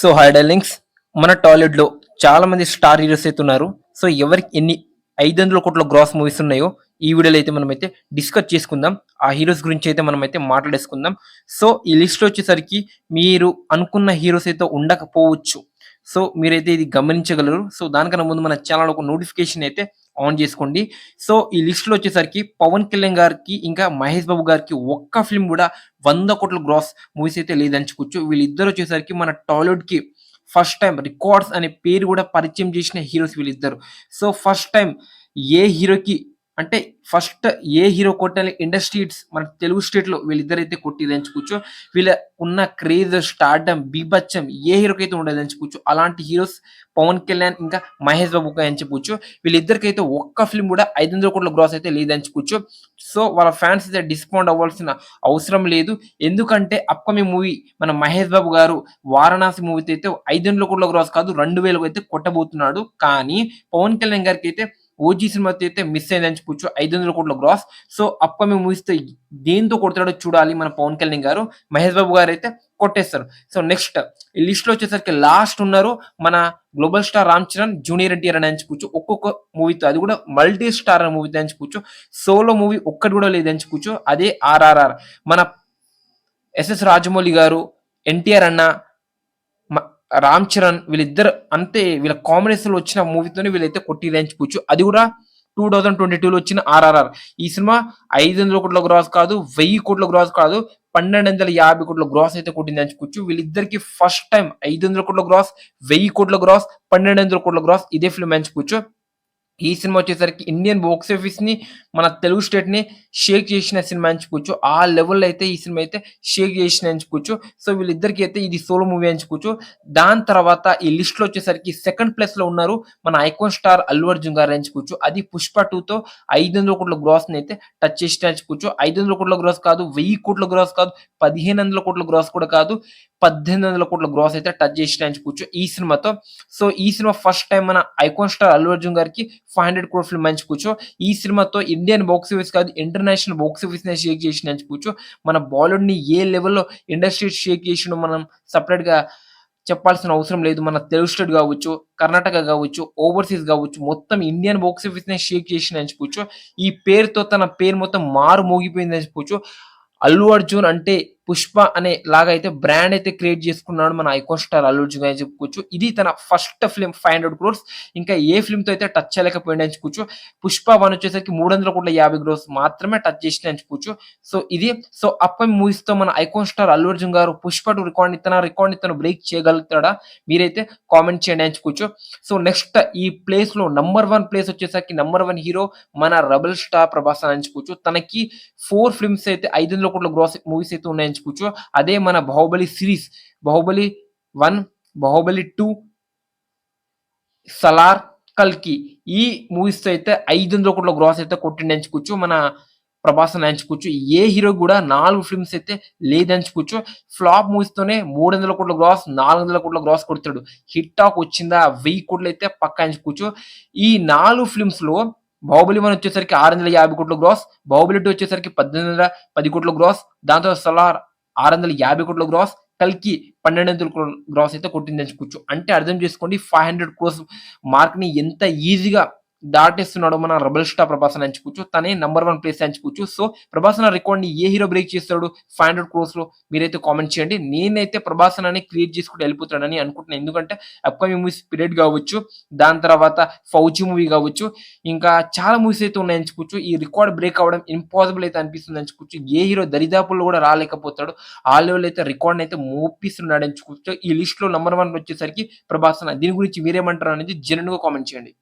So hi darlings, మన టాలీవుడ్‌లో చాలా మంది స్టార్ హీరోస్ అయితే ఉన్నారు. సో ఎవరికి ఎన్ని 500 కోట్ల గ్రాస్ మూవీస్ ఉన్నాయో ఈ వీడియోలో అయితే మనమైతే డిస్కస్ చేసుకుందాం. ఆ హీరోస్ గురించి అయితే మనమైతే మాట్లాడేసుకుందాం. సో ఈ లిస్ట్‌లో వచ్చేసరికి మీరు అనుకున్న హీరోస్ అయితే ఉండకపోవచ్చు. సో మీరైతే ఇది గమనించగలరు. సో దానికన్నా ముందు మన ఛానెల్ ఒక నోటిఫికేషన్ అయితే ఆన్ చేసుకోండి. సో ఈ లిస్ట్‌లో వచ్చేసరికి పవన్ కళ్యాణ్ గారికి, ఇంకా మహేష్ బాబు గారికి ఒక్క ఫిల్మ్ కూడా 100 కోట్ల గ్రాస్ మూవీస్ అయితే లేదని చెప్పుకోవచ్చు. వీళ్ళిద్దరూ వచ్చేసరికి మన టాలీవుడ్‌కి ఫస్ట్ టైమ్ రికార్డ్స్ అనే పేరు కూడా పరిచయం చేసిన హీరోస్ వీళ్ళిద్దరు. సో ఫస్ట్ టైమ్ ఏ హీరోకి అంటే ఫస్ట్ ఏ హీరో కొట్టాలి ఇండస్ట్రీ హిట్స్ మన తెలుగు స్టేట్‌లో వీళ్ళిద్దరైతే కొట్టిర్రని చెప్పుకోవచ్చు. వీళ్ళ ఉన్న క్రేజ్, స్టార్డమ్, బీభత్సం ఏ హీరోకైతే ఉండదని చెప్పుకోవచ్చు. అలాంటి హీరోస్ పవన్ కళ్యాణ్ ఇంకా మహేష్ బాబుకి అని చెప్పుకోవచ్చు. వీళ్ళిద్దరికైతే ఒక్క ఫిల్మ్ కూడా 500 కోట్ల గ్రాస్ అయితే లేదని చెప్పుకోవచ్చు. సో వాళ్ళ ఫ్యాన్స్ అయితే డిసప్పాయింట్ అవ్వాల్సిన అవసరం లేదు. ఎందుకంటే అప్‌కమింగ్ మూవీ మన మహేష్ బాబు గారు 'వారణాసి' మూవీతో అయితే 500 కోట్ల గ్రాస్ కాదు 2000 అయితే కొట్టబోతున్నాడు. కానీ పవన్ కళ్యాణ్ గారికైతే 'ఓజీ' సినిమాతో అయితే మిస్ అయిందని చెప్పుకోవచ్చు 500 కోట్ల గ్రాస్. సో అప్‌కమింగ్ మూవీస్‌తో దేనితో కొడతాడో చూడాలి మన పవన్ కళ్యాణ్ గారు. మహేష్ బాబు గారైతే కొట్టేస్తారు. సో నెక్స్ట్ ఈ లిస్ట్‌లో వచ్చేసరికి లాస్ట్ ఉన్నారు మన global star 'Ram Charan', 'junior NTR' అని చెప్పుకోవచ్చు. ఒక్కొక్క మూవీతో అది కూడా మల్టీ స్టార్ మూవీతో అని చెప్పుకోవచ్చు. సోలో మూవీ ఒక్కటి కూడా లేదని చెప్పుకోవచ్చు. అదే 'ఆర్ఆర్ఆర్'. మన ఎస్ఎస్ రాజమౌళి గారు, ఎన్టీఆర్ అన్న, రామ్ చరణ్ వీళ్ళిద్దరు అంతే వీళ్ళ కాంబినేషన్‌లో వచ్చిన మూవీతోనే వీళ్ళైతే కొట్టిర్రని చెప్పుకోవచ్చు. అది కూడా 2022లో వచ్చిన 'ఆర్ఆర్ఆర్'. ఈ సినిమా 500 కోట్ల గ్రాస్ కాదు, 1000 కోట్ల గ్రాస్ కాదు, 1250 కోట్ల గ్రాస్ అయితే కొట్టిందని చెప్పుకోవచ్చు. వీళ్ళిద్దరికీ ఫస్ట్ టైమ్ 500 కోట్ల గ్రాస్, 1000 కోట్ల గ్రాస్, 1200 కోట్ల గ్రాస్ ఇదే ఫిల్మ్ అని చెప్పుకోవచ్చు. ఈ సినిమా వచ్చేసరికి ఇండియన్ బాక్స్ ఆఫీస్‌ని మన తెలుగు స్టేట్‌ని షేక్ చేసిన సినిమా అని చెప్పుకోవచ్చు. ఆ లెవెల్‌లో అయితే ఈ సినిమా అయితే షేక్ చేసిందని చెప్పుకోవచ్చు. సో వీళ్ళిద్దరికీ అయితే ఇది సోలో మూవీ అని చెప్పుకోవచ్చు. దాని తర్వాత ఈ లిస్ట్‌లో వచ్చేసరికి సెకండ్ ప్లేస్‌లో ఉన్నారు మన ఐకాన్ స్టార్ అల్లు అర్జున్ గారు అని చెప్పుకోవచ్చు. అది 'పుష్ప 2'తో 500 కోట్ల గ్రాస్‌ని అయితే టచ్ చేసిందని చెప్పుకోవచ్చు. 500 కోట్ల గ్రాస్ కాదు, 1000 కోట్ల గ్రాస్ కాదు, 1500 కోట్ల గ్రాస్ కూడా కాదు, 1800 కోట్ల గ్రాస్ అయితే టచ్ చేసిందని చెప్పుకోవచ్చు ఈ సినిమాతో. సో ఈ సినిమా ఫస్ట్ టైమ్ మన ఐకాన్ స్టార్ అల్లు అర్జున్ గారికి 500 క్రోర్ ఫిల్మ్ అని చెప్పుకోవచ్చు. ఈ సినిమాతో ఇండియన్ బాక్స్ ఆఫీస్ కాదు ఇంటర్నేషనల్ బాక్స్ ఆఫీస్‌ని షేక్ చేసిందని చెప్పుకోవచ్చు. మన బాలీవుడ్‌ని ఏ లెవెల్‌లో ఇండస్ట్రీ షేక్ చేసిండో మనం సెపరేట్‌గా చెప్పాల్సిన అవసరం లేదు. మన తెలుగు స్టేట్ గావచ్చు, కర్ణాటక గావచ్చు, ఓవర్‌సీస్ గావచ్చు, మొత్తం ఇండియన్ బాక్స్ ఆఫీస్‌నే షేక్ చేసిందని చెప్పుకోవచ్చు. ఈ పేరుతో తన పేరు మొత్తం మారు మోగిపోయిందని చెప్పుకోవచ్చు. అల్లు అర్జున్ అంటే 'పుష్ప' అనే లాగా అయితే బ్రాండ్ అయితే క్రియేట్ చేసుకున్నాడు మన ఐకాన్ స్టార్ అల్లు అర్జున్ అని చెప్పుకోవచ్చు. ఇది తన ఫస్ట్ ఫిల్మ్ 500 క్రోర్స్. ఇంకా ఏ ఫిల్మ్‌తో అయితే టచ్ చేయలేకపోయిండని చెప్పుకోవచ్చు. 'పుష్ప 1' వచ్చేసరికి 350 క్రోర్స్ మాత్రమే టచ్ చేసిందని చెప్పుకోవచ్చు. సో ఇది అప్‌కమింగ్ మూవీస్‌తో మన ఐకాన్ స్టార్ అల్లు అర్జున్ గారు 'పుష్ప 2' రికార్డ్‌ని తను బ్రేక్ చేయగలుగుతాడా? మీరైతే కామెంట్ చేయండి అని చెప్పుకోవచ్చు. సో నెక్స్ట్ ఈ ప్లేస్‌లో నంబర్ 1 ప్లేస్ వచ్చేసరికి నంబర్ 1 హీరో మన రెబెల్ స్టార్ ప్రభాస్ అని చెప్పుకోవచ్చు. తనకి 4 ఫిల్మ్స్ అయితే 500 కోట్ల గ్రాస్ మూవీస్ అయితే ఉన్నాయని చెప్పుకోవచ్చు. అదే మన 'బాహుబలి' సిరీస్ 'బాహుబలి 1', 'బాహుబలి 2', 'సలార్', 'కల్కి' ఈ మూవీస్‌తో అయితే 500 కోట్ల గ్రాస్ అయితే కొట్టిండని చెప్పుకోవచ్చు. మన ప్రభాస్ అని చెప్పుకోవచ్చు. ఏ హీరో కూడా 4 ఫిల్మ్స్ అయితే లేదని చెప్పుకోవచ్చు. ఫ్లాప్ మూవీస్‌తోనే 300 కోట్ల గ్రాస్, 400 కోట్ల గ్రాస్ కొడతాడు. హిట్ టాక్ వచ్చిందా 1000 కోట్లు అయితే పక్కా అని చెప్పుకోవచ్చు. ఈ 4 ఫిల్మ్స్‌లో 'బాహుబలి 1' వచ్చేసరికి 650 కోట్ల గ్రాస్, 'బాహుబలి 2' వచ్చేసరికి 1810 కోట్ల గ్రాస్, దాని తర్వాత 'సలార్' 650 కోట్ల గ్రాస్, 'కల్కి' 1200 కోట్ల గ్రాస్ అయితే కొట్టిందని చెప్పుకోవచ్చు. అంటే అర్థం చేసుకోండి 500 క్రోర్స్ మార్క్‌ని ఎంత ఈజీగా దాటేస్తున్నాడో మన రెబెల్ స్టార్ ప్రభాస్ అని చెప్పుకోవచ్చు. తనే నంబర్ 1 ప్లేస్ అని చెప్పుకోవచ్చు. సో ప్రభాస్ అన్న రికార్డ్‌ని ఏ హీరో బ్రేక్ చేస్తాడు 500 క్రోర్స్‌లో మీరైతే కామెంట్ చేయండి. నేనైతే ప్రభాస్ అన్నని క్రియేట్ చేసుకుంటూ వెళ్ళిపోతాడని అనుకుంటున్నాను. ఎందుకంటే అప్‌కమింగ్ మూవీస్ 'స్పిరిట్' గావచ్చు, దాని తర్వాత 'ఫౌజీ' మూవీ గావచ్చు, ఇంకా చాలా మూవీస్ అయితే ఉన్నాయని చెప్పుకోవచ్చు. ఈ రికార్డ్ బ్రేక్ అవ్వడం ఇంపాసిబుల్ అయితే అనిపిస్తుందని చెప్పుకోవచ్చు. ఏ హీరో దరిదాపుల్లో కూడా రాలేకపోతాడు. ఆ లెవెల్ అయితే రికార్డ్‌ని అయితే మోపిస్తున్నాడని చెప్పుకోవచ్చు. ఈ లిస్ట్‌లో నంబర్ 1 వచ్చేసరికి ప్రభాస్ అన్న. దీని గురించి మీరేమంటారు అనేది జెన్యూన్‌గా కామెంట్ చేయండి.